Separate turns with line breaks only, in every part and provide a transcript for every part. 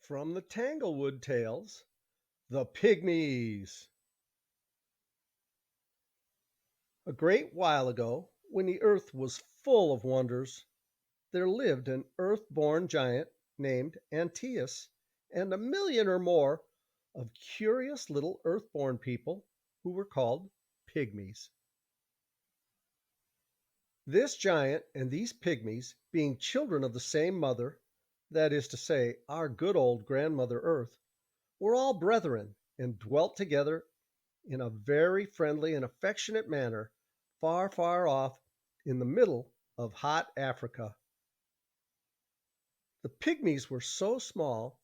From the Tanglewood Tales, the Pygmies. A great while ago, when the earth was full of wonders, there lived an earth-born giant named Antæus and a million or more of curious little earth-born people who were called Pygmies. This giant and these Pygmies, being children of the same mother, that is to say, our good old grandmother Earth, were all brethren and dwelt together in a very friendly and affectionate manner, far, far off in the middle of hot Africa. The pygmies were so small,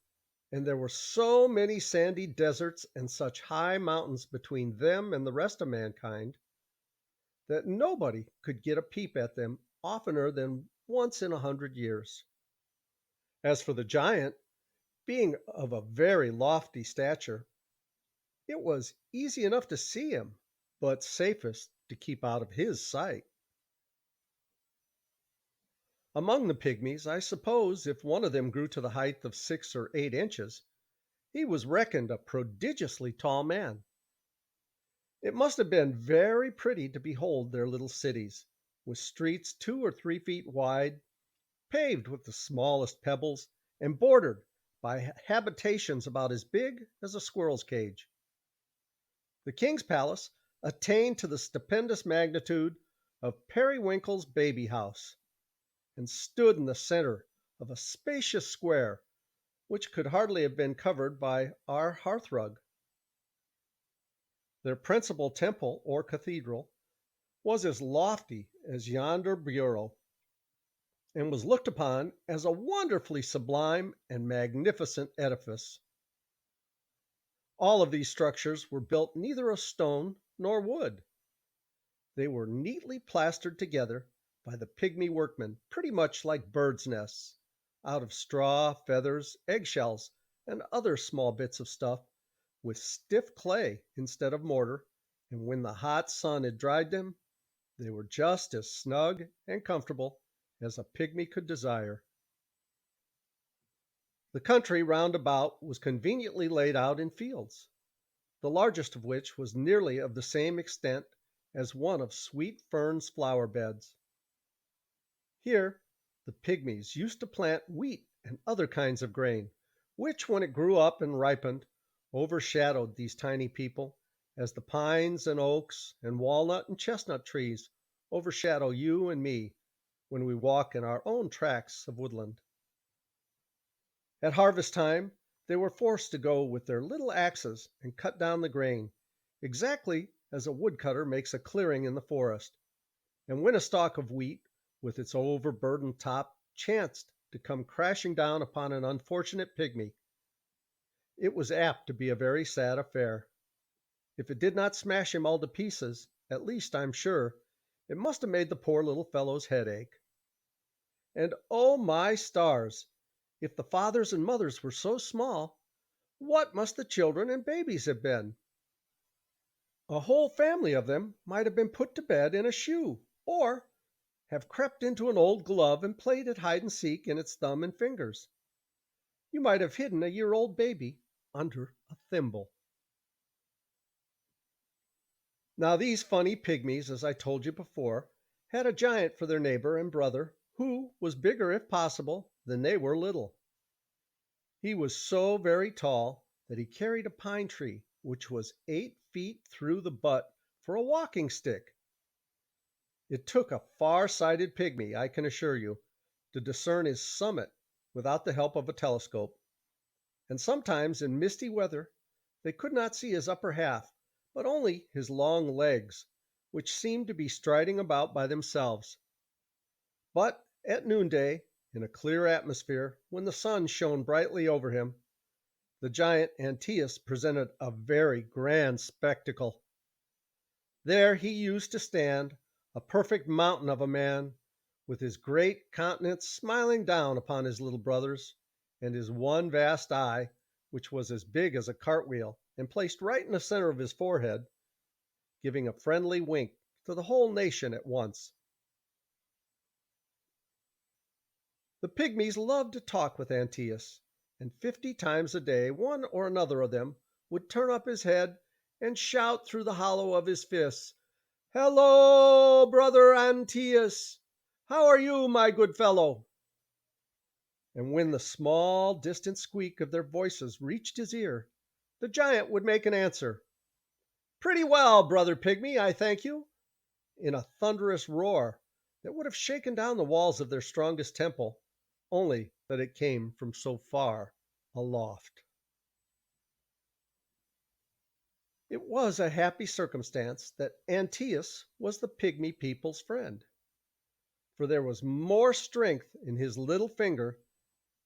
and there were so many sandy deserts and such high mountains between them and the rest of mankind, that nobody could get a peep at them oftener than once in 100 years. As for the giant, being of a very lofty stature, it was easy enough to see him, but safest to keep out of his sight. Among the pygmies, I suppose if one of them grew to the height of 6 or 8 inches, he was reckoned a prodigiously tall man. It must have been very pretty to behold their little cities, with streets 2 or 3 feet wide, paved with the smallest pebbles, and bordered by habitations about as big as a squirrel's cage. The king's palace attained to the stupendous magnitude of Periwinkle's baby house, and stood in the center of a spacious square which could hardly have been covered by our hearthrug. Their principal temple or cathedral was as lofty as yonder bureau, and was looked upon as a wonderfully sublime and magnificent edifice. All of these structures were built neither of stone nor wood. They were neatly plastered together by the pygmy workmen, pretty much like birds' nests, out of straw, feathers, eggshells, and other small bits of stuff, with stiff clay instead of mortar, and when the hot sun had dried them, they were just as snug and comfortable as a pygmy could desire. The country round about was conveniently laid out in fields, the largest of which was nearly of the same extent as one of Sweet Fern's flower beds. Here the pygmies used to plant wheat and other kinds of grain, which, when it grew up and ripened, overshadowed these tiny people, as the pines and oaks and walnut and chestnut trees overshadow you and me when we walk in our own tracts of woodland. At harvest time they were forced to go with their little axes and cut down the grain, exactly as a woodcutter makes a clearing in the forest, and when a stalk of wheat with its overburdened top chanced to come crashing down upon an unfortunate pygmy, it was apt to be a very sad affair. If it did not smash him all to pieces, at least, I'm sure, it must have made the poor little fellow's head ache. And oh my stars! If the fathers and mothers were so small, what must the children and babies have been? A whole family of them might have been put to bed in a shoe, or have crept into an old glove and played at hide and seek in its thumb and fingers. You might have hidden a year-old baby under a thimble. Now these funny pygmies, as I told you before, had a giant for their neighbor and brother, who was bigger, if possible, than they were little. He was so very tall that he carried a pine tree which was 8 feet through the butt for a walking stick. It took a far-sighted pygmy, I can assure you, to discern his summit without the help of a telescope, and sometimes in misty weather they could not see his upper half, but only his long legs, which seemed to be striding about by themselves. But at noonday, in a clear atmosphere, when the sun shone brightly over him, the giant Antæus presented a very grand spectacle. There he used to stand, a perfect mountain of a man, with his great countenance smiling down upon his little brothers, and his one vast eye, which was as big as a cartwheel and placed right in the center of his forehead, giving a friendly wink to the whole nation at once. The pygmies loved to talk with Antæus, and 50 times a day one or another of them would turn up his head and shout through the hollow of his fists, "Hello, brother Antæus! How are you, my good fellow?" And when the small, distant squeak of their voices reached his ear, the giant would make an answer, "Pretty well, brother Pygmy, I thank you," in a thunderous roar that would have shaken down the walls of their strongest temple, only that it came from so far aloft. It was a happy circumstance that Antæus was the Pygmy people's friend, for there was more strength in his little finger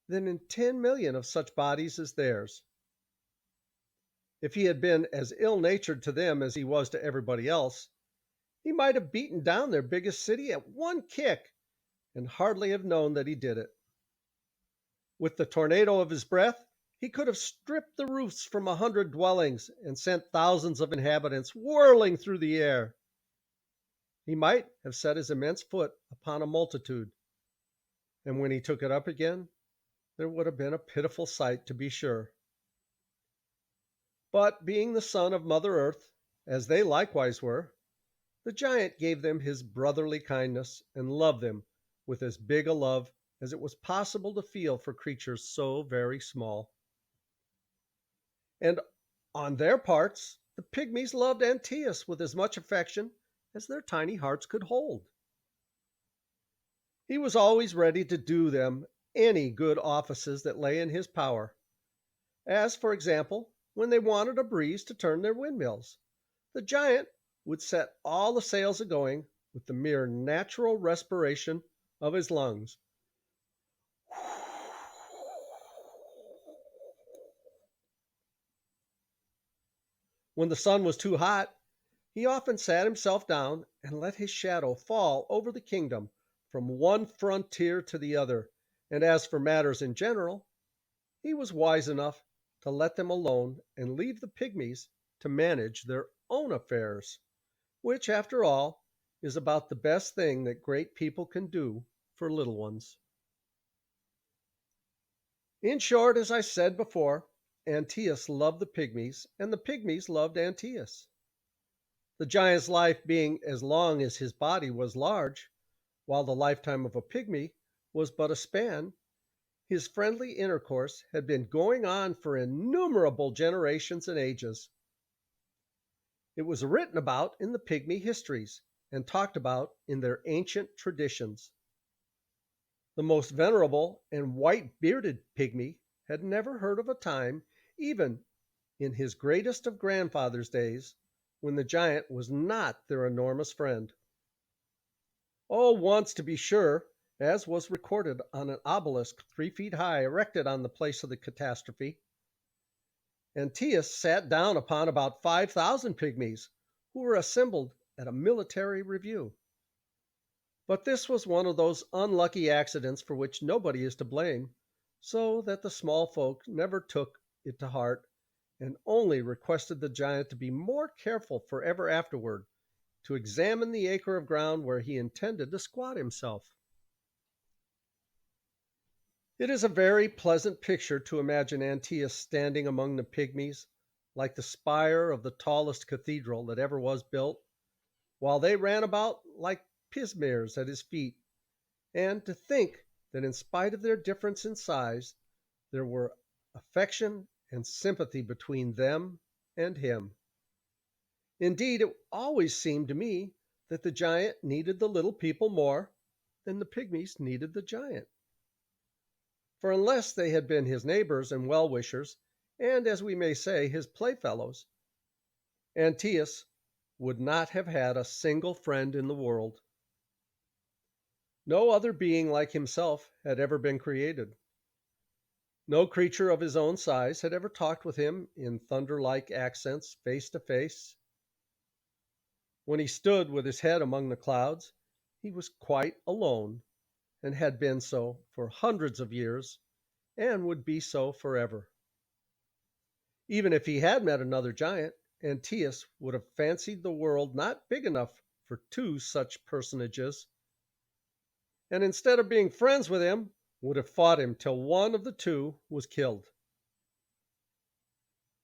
than in 10,000,000 of such bodies as theirs. If he had been as ill-natured to them as he was to everybody else, he might have beaten down their biggest city at one kick and hardly have known that he did it. With the tornado of his breath, he could have stripped the roofs from 100 dwellings and sent thousands of inhabitants whirling through the air. He might have set his immense foot upon a multitude, and when he took it up again, there would have been a pitiful sight, to be sure. But being the son of Mother Earth, as they likewise were, the giant gave them his brotherly kindness and loved them with as big a love as it was possible to feel for creatures so very small. And on their parts, the Pygmies loved Antæus with as much affection as their tiny hearts could hold. He was always ready to do them any good offices that lay in his power, as, for example, when they wanted a breeze to turn their windmills, the giant would set all the sails a-going with the mere natural respiration of his lungs. When the sun was too hot, he often sat himself down and let his shadow fall over the kingdom from one frontier to the other, and as for matters in general, he was wise enough to let them alone and leave the Pygmies to manage their own affairs, which, after all, is about the best thing that great people can do for little ones. In short, as I said before, Antæus loved the Pygmies, and the Pygmies loved Antæus. The giant's life being as long as his body was large, while the lifetime of a Pygmy was but a span, his friendly intercourse had been going on for innumerable generations and ages. It was written about in the Pygmy histories, and talked about in their ancient traditions. The most venerable and white-bearded Pygmy had never heard of a time, even in his greatest of grandfathers' days, when the giant was not their enormous friend. Oh, once, to be sure, as was recorded on an obelisk 3 feet high erected on the place of the catastrophe, Antæus sat down upon about 5,000 Pygmies, who were assembled at a military review. But this was one of those unlucky accidents for which nobody is to blame, so that the small folk never took it to heart, and only requested the giant to be more careful forever afterward to examine the acre of ground where he intended to squat himself. It is a very pleasant picture to imagine Antæus standing among the Pygmies, like the spire of the tallest cathedral that ever was built, while they ran about like pismires at his feet, and to think that in spite of their difference in size, there were affection and sympathy between them and him. Indeed, it always seemed to me that the giant needed the little people more than the Pygmies needed the giant. For unless they had been his neighbors and well-wishers, and, as we may say, his playfellows, Antæus would not have had a single friend in the world. No other being like himself had ever been created. No creature of his own size had ever talked with him in thunder-like accents face to face. When he stood with his head among the clouds, he was quite alone, and had been so for hundreds of years, and would be so forever. Even if he had met another giant, Antæus would have fancied the world not big enough for two such personages, and instead of being friends with him, would have fought him till one of the two was killed.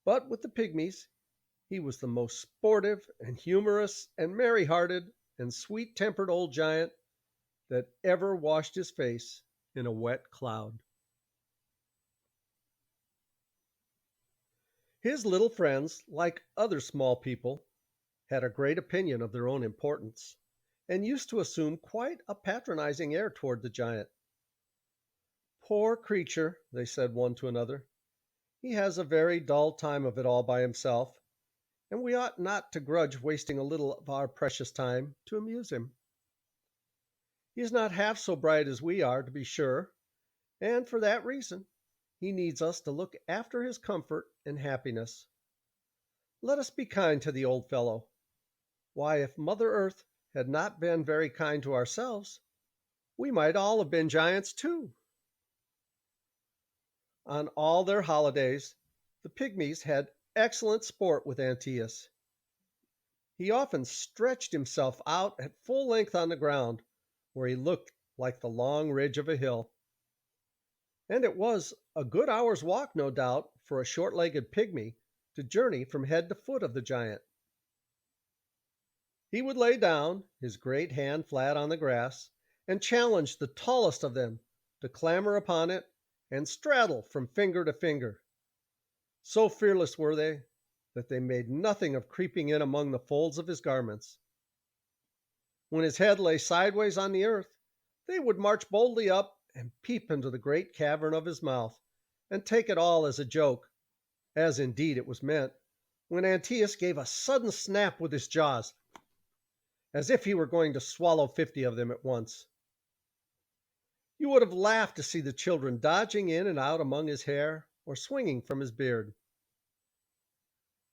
But with the Pygmies, he was the most sportive and humorous and merry hearted and sweet tempered old giant that ever washed his face in a wet cloud. His little friends, like other small people, had a great opinion of their own importance, and used to assume quite a patronizing air toward the giant. Poor creature, they said one to another, he has a very dull time of it all by himself, and we ought not to grudge wasting a little of our precious time to amuse him. He is not half so bright as we are, to be sure, and for that reason he needs us to look after his comfort and happiness. Let us be kind to the old fellow. Why, if Mother Earth had not been very kind to ourselves, we might all have been giants too. On all their holidays, the Pygmies had excellent sport with Antæus. He often stretched himself out at full length on the ground, where he looked like the long ridge of a hill. And it was a good hour's walk, no doubt, for a short legged pygmy to journey from head to foot of the giant. He would lay down, his great hand flat on the grass, and challenge the tallest of them to clamber upon it and straddle from finger to finger. So fearless were they that they made nothing of creeping in among the folds of his garments. When his head lay sideways on the earth, they would march boldly up and peep into the great cavern of his mouth, and take it all as a joke, as indeed it was meant, when Antæus gave a sudden snap with his jaws, as if he were going to swallow 50 of them at once. You would have laughed to see the children dodging in and out among his hair, or swinging from his beard.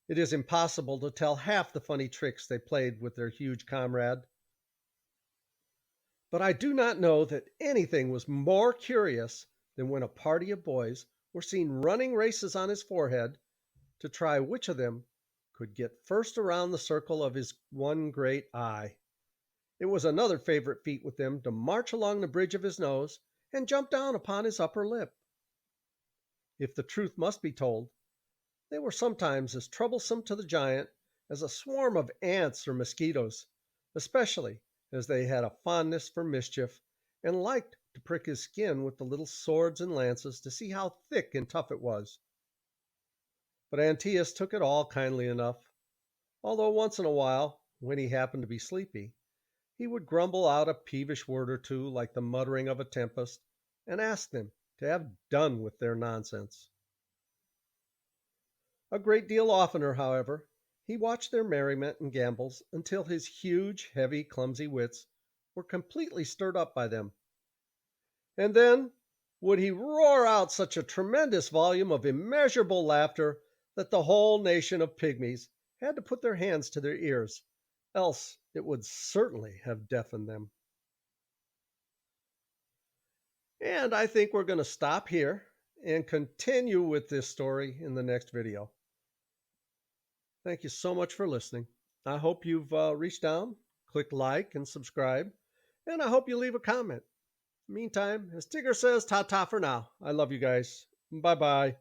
It is impossible to tell half the funny tricks they played with their huge comrade. But I do not know that anything was more curious than when a party of boys were seen running races on his forehead to try which of them could get first around the circle of his one great eye. It was another favorite feat with them to march along the bridge of his nose and jump down upon his upper lip. If the truth must be told, they were sometimes as troublesome to the giant as a swarm of ants or mosquitoes, especially as they had a fondness for mischief, and liked to prick his skin with the little swords and lances to see how thick and tough it was. But Antæus took it all kindly enough, although once in a while, when he happened to be sleepy, he would grumble out a peevish word or two like the muttering of a tempest, and ask them to have done with their nonsense. A great deal oftener, however, he watched their merriment and gambols until his huge, heavy, clumsy wits were completely stirred up by them. And then would he roar out such a tremendous volume of immeasurable laughter that the whole nation of pygmies had to put their hands to their ears, else it would certainly have deafened them. And I think we're going to stop here and continue with this story in the next video. Thank you so much for listening. I hope you've reached down, click like, and subscribe, and I hope you leave a comment. Meantime, as Tigger says, ta-ta for now. I love you guys. Bye-bye.